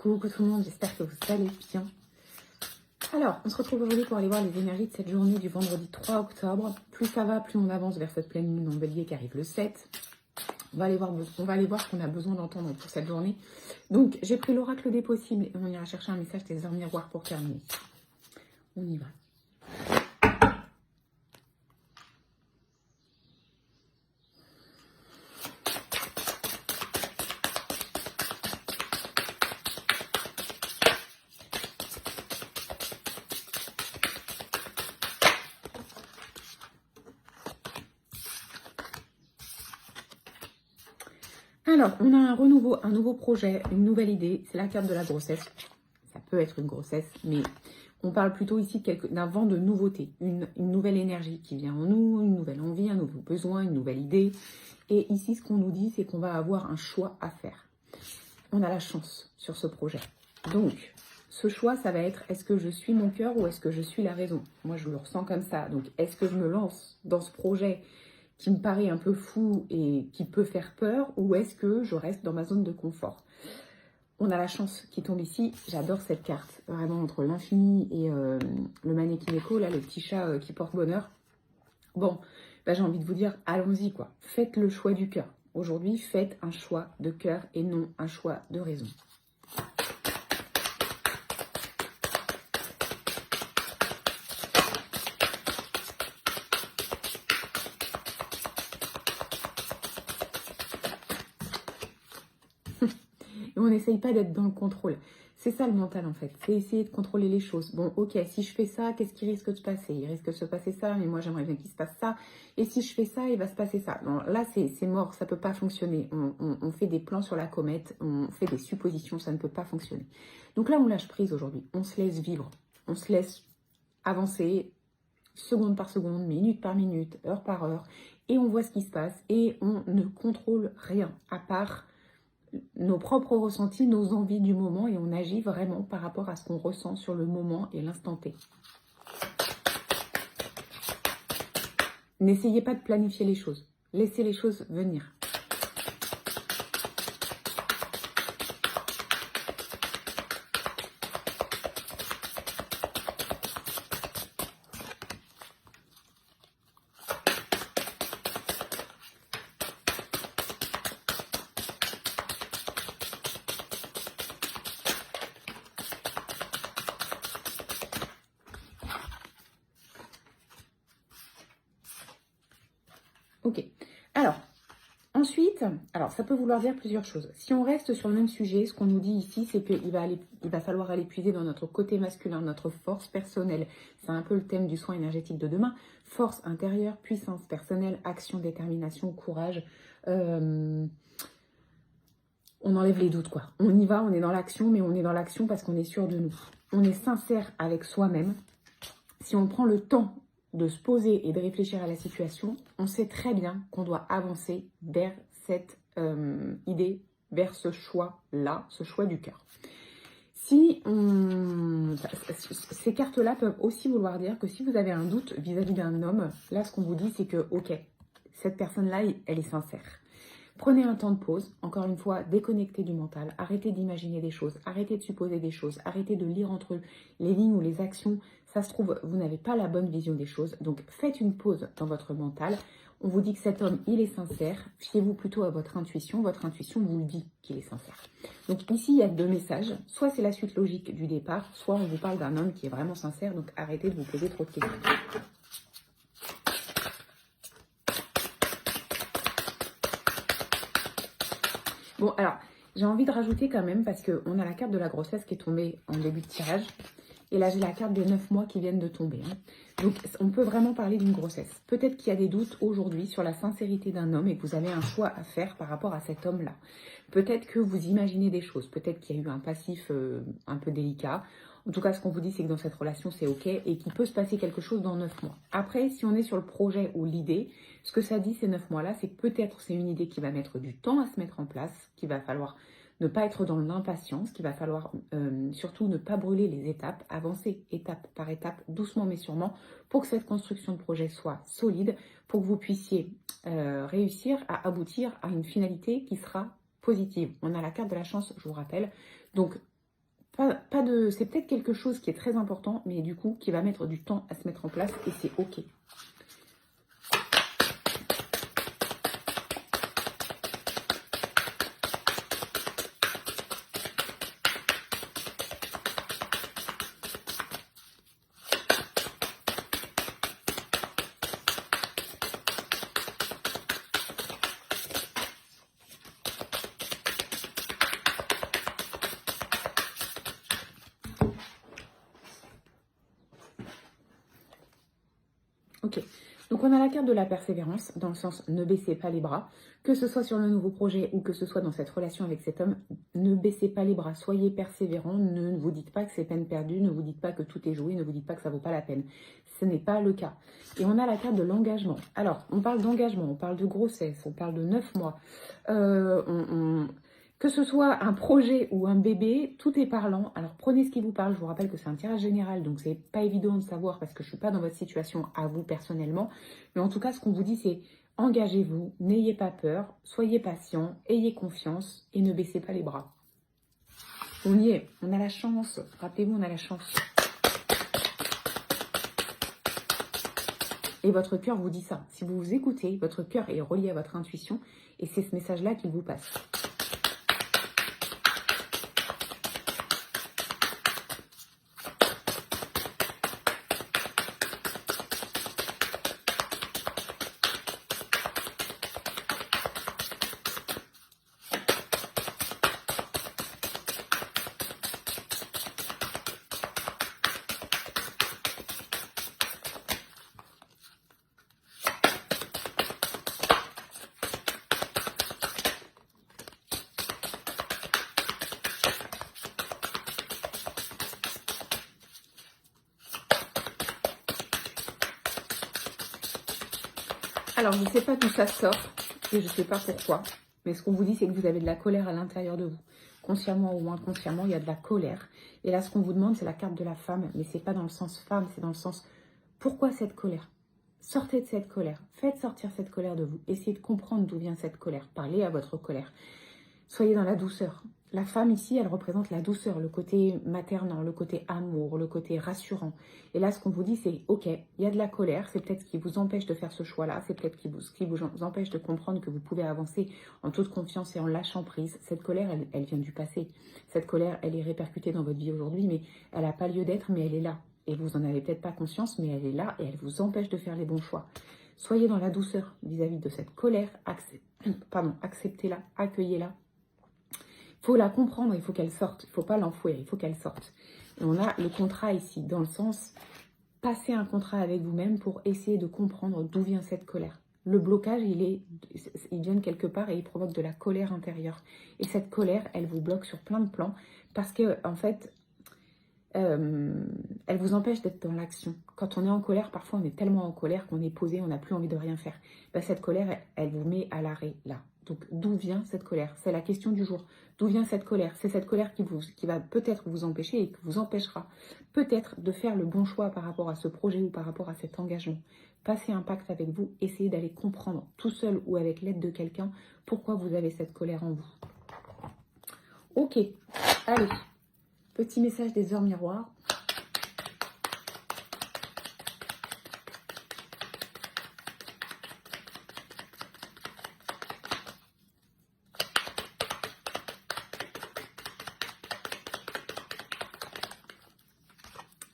coucou tout le monde, j'espère que vous allez bien. Alors, on se retrouve aujourd'hui pour aller voir les énergies de cette journée du vendredi 3 octobre. Plus ça va, plus on avance vers cette pleine lune en bélier qui arrive le 7. On va aller voir ce qu'on a besoin d'entendre pour cette journée. Donc, j'ai pris l'oracle des possibles et on ira chercher un message des heures miroirs pour terminer. On y va. Alors, on a un nouveau projet, une nouvelle idée. C'est la carte de la grossesse. Ça peut être une grossesse, mais on parle plutôt ici d'un vent de nouveauté. Une nouvelle énergie qui vient en nous, une nouvelle envie, un nouveau besoin, une nouvelle idée. Et ici, ce qu'on nous dit, c'est qu'on va avoir un choix à faire. On a la chance sur ce projet. Donc, ce choix, ça va être, est-ce que je suis mon cœur ou est-ce que je suis la raison? Moi, je le ressens comme ça. Donc, est-ce que je me lance dans ce projet qui me paraît un peu fou et qui peut faire peur, ou est-ce que je reste dans ma zone de confort? On a la chance qui tombe ici. J'adore cette carte, vraiment entre l'infini et le Maneki Neko, là, le petit chat qui porte bonheur. Bon, bah, j'ai envie de vous dire, allons-y quoi. Faites le choix du cœur. Aujourd'hui, faites un choix de cœur et non un choix de raison. Et on n'essaye pas d'être dans le contrôle. C'est ça le mental en fait, c'est essayer de contrôler les choses. Bon, ok, si je fais ça, qu'est-ce qui risque de se passer? Il risque de se passer ça, mais moi j'aimerais bien qu'il se passe ça. Et si je fais ça, il va se passer ça. Non, là c'est mort, ça ne peut pas fonctionner. On fait des plans sur la comète, on fait des suppositions, ça ne peut pas fonctionner. Donc là on lâche prise aujourd'hui, on se laisse vivre, on se laisse avancer seconde par seconde, minute par minute, heure par heure, et on voit ce qui se passe et on ne contrôle rien à part nos propres ressentis, nos envies du moment, et on agit vraiment par rapport à ce qu'on ressent sur le moment et l'instant T. N'essayez pas de planifier les choses. Laissez les choses venir. Ok, alors, ensuite, ça peut vouloir dire plusieurs choses. Si on reste sur le même sujet, ce qu'on nous dit ici, c'est qu'il va falloir aller puiser dans notre côté masculin, notre force personnelle. C'est un peu le thème du soin énergétique de demain. Force intérieure, puissance personnelle, action, détermination, courage. On enlève les doutes, quoi. On y va, on est dans l'action, mais on est dans l'action parce qu'on est sûr de nous. On est sincère avec soi-même. Si on prend le temps de se poser et de réfléchir à la situation, on sait très bien qu'on doit avancer vers cette idée, vers ce choix-là, ce choix du cœur. Ces cartes-là peuvent aussi vouloir dire que si vous avez un doute vis-à-vis d'un homme, là, ce qu'on vous dit, c'est que, ok, cette personne-là, elle est sincère. Prenez un temps de pause, encore une fois, déconnectez du mental, arrêtez d'imaginer des choses, arrêtez de supposer des choses, arrêtez de lire entre les lignes ou les actions. Ça se trouve, vous n'avez pas la bonne vision des choses, donc faites une pause dans votre mental. On vous dit que cet homme, il est sincère, fiez-vous plutôt à votre intuition vous le dit qu'il est sincère. Donc ici, il y a deux messages, soit c'est la suite logique du départ, soit on vous parle d'un homme qui est vraiment sincère, donc arrêtez de vous poser trop de questions. Bon, alors, j'ai envie de rajouter quand même, parce qu'on a la carte de la grossesse qui est tombée en début de tirage. Et là, j'ai la carte des 9 mois qui viennent de tomber. Donc, on peut vraiment parler d'une grossesse. Peut-être qu'il y a des doutes aujourd'hui sur la sincérité d'un homme et que vous avez un choix à faire par rapport à cet homme-là. Peut-être que vous imaginez des choses. Peut-être qu'il y a eu un passif un peu délicat. En tout cas, ce qu'on vous dit, c'est que dans cette relation, c'est OK et qu'il peut se passer quelque chose dans 9 mois. Après, si on est sur le projet ou l'idée, ce que ça dit ces 9 mois-là, c'est que peut-être c'est une idée qui va mettre du temps à se mettre en place, qu'il va falloir ne pas être dans l'impatience, qu'il va falloir surtout ne pas brûler les étapes, avancer étape par étape, doucement mais sûrement, pour que cette construction de projet soit solide, pour que vous puissiez réussir à aboutir à une finalité qui sera positive. On a la carte de la chance, je vous rappelle. Donc, C'est peut-être quelque chose qui est très important, mais du coup, qui va mettre du temps à se mettre en place et c'est OK. Ok, donc on a la carte de la persévérance, dans le sens ne baissez pas les bras, que ce soit sur le nouveau projet ou que ce soit dans cette relation avec cet homme, ne baissez pas les bras, soyez persévérant, ne vous dites pas que c'est peine perdue, ne vous dites pas que tout est joué, ne vous dites pas que ça vaut pas la peine. Ce n'est pas le cas. Et on a la carte de l'engagement. Alors, on parle d'engagement, on parle de grossesse, on parle de 9 mois, que ce soit un projet ou un bébé, tout est parlant. Alors prenez ce qui vous parle. Je vous rappelle que c'est un tirage général, donc c'est pas évident de savoir parce que je suis pas dans votre situation à vous personnellement. Mais en tout cas, ce qu'on vous dit, c'est engagez-vous, n'ayez pas peur, soyez patient, ayez confiance et ne baissez pas les bras. On y est, on a la chance. Rappelez-vous, on a la chance. Et votre cœur vous dit ça. Si vous vous écoutez, votre cœur est relié à votre intuition et c'est ce message-là qu'il vous passe. Alors, je ne sais pas d'où ça sort et je ne sais pas pourquoi, mais ce qu'on vous dit, c'est que vous avez de la colère à l'intérieur de vous. Consciemment ou inconsciemment, il y a de la colère. Et là, ce qu'on vous demande, c'est la carte de la femme, mais ce n'est pas dans le sens femme, c'est dans le sens pourquoi cette colère? Sortez de cette colère, faites sortir cette colère de vous, essayez de comprendre d'où vient cette colère, parlez à votre colère. Soyez dans la douceur. La femme ici, elle représente la douceur, le côté maternant, le côté amour, le côté rassurant. Et là, ce qu'on vous dit, c'est ok, il y a de la colère, c'est peut-être ce qui vous empêche de faire ce choix-là, c'est peut-être ce qui vous empêche de comprendre que vous pouvez avancer en toute confiance et en lâchant prise. Cette colère, elle vient du passé. Cette colère, elle est répercutée dans votre vie aujourd'hui, mais elle n'a pas lieu d'être, mais elle est là. Et vous en avez peut-être pas conscience, mais elle est là et elle vous empêche de faire les bons choix. Soyez dans la douceur vis-à-vis de cette colère, acceptez-la, accueillez-la. Il faut la comprendre, il faut qu'elle sorte. Il ne faut pas l'enfouir, il faut qu'elle sorte. Et on a le contrat ici, dans le sens, passer un contrat avec vous-même pour essayer de comprendre d'où vient cette colère. Le blocage, il vient de quelque part et il provoque de la colère intérieure. Et cette colère, elle vous bloque sur plein de plans parce que, en fait, elle vous empêche d'être dans l'action. Quand on est en colère, parfois on est tellement en colère qu'on est posé, on n'a plus envie de rien faire. Ben, cette colère, elle vous met à l'arrêt là. Donc d'où vient cette colère? C'est la question du jour. D'où vient cette colère? C'est cette colère qui va peut-être vous empêcher et qui vous empêchera peut-être de faire le bon choix par rapport à ce projet ou par rapport à cet engagement. Passez un pacte avec vous, essayez d'aller comprendre tout seul ou avec l'aide de quelqu'un pourquoi vous avez cette colère en vous. Ok, allez. Petit message des heures miroirs.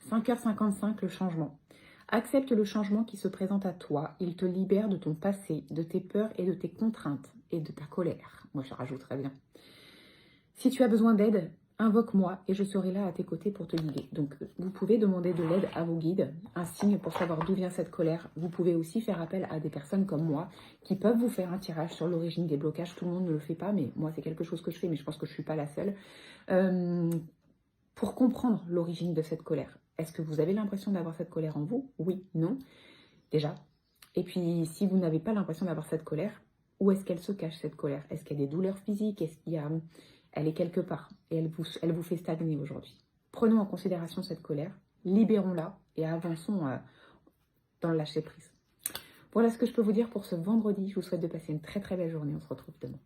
« 5h55, le changement. Accepte le changement qui se présente à toi. Il te libère de ton passé, de tes peurs et de tes contraintes et de ta colère. » Moi, je rajouterais bien. Si tu as besoin d'aide, invoque-moi et je serai là à tes côtés pour te guider. Donc, vous pouvez demander de l'aide à vos guides, un signe pour savoir d'où vient cette colère. Vous pouvez aussi faire appel à des personnes comme moi qui peuvent vous faire un tirage sur l'origine des blocages. Tout le monde ne le fait pas, mais moi, c'est quelque chose que je fais, mais je pense que je ne suis pas la seule. Pour comprendre l'origine de cette colère. Est-ce que vous avez l'impression d'avoir cette colère en vous? Oui, non, déjà. Et puis, si vous n'avez pas l'impression d'avoir cette colère, où est-ce qu'elle se cache, cette colère? Est-ce qu'il y a des douleurs physiques? Est-ce qu'il y a... Elle est quelque part et elle vous fait stagner aujourd'hui. Prenons en considération cette colère, libérons-la et avançons dans le lâcher-prise. Voilà ce que je peux vous dire pour ce vendredi. Je vous souhaite de passer une très très belle journée. On se retrouve demain.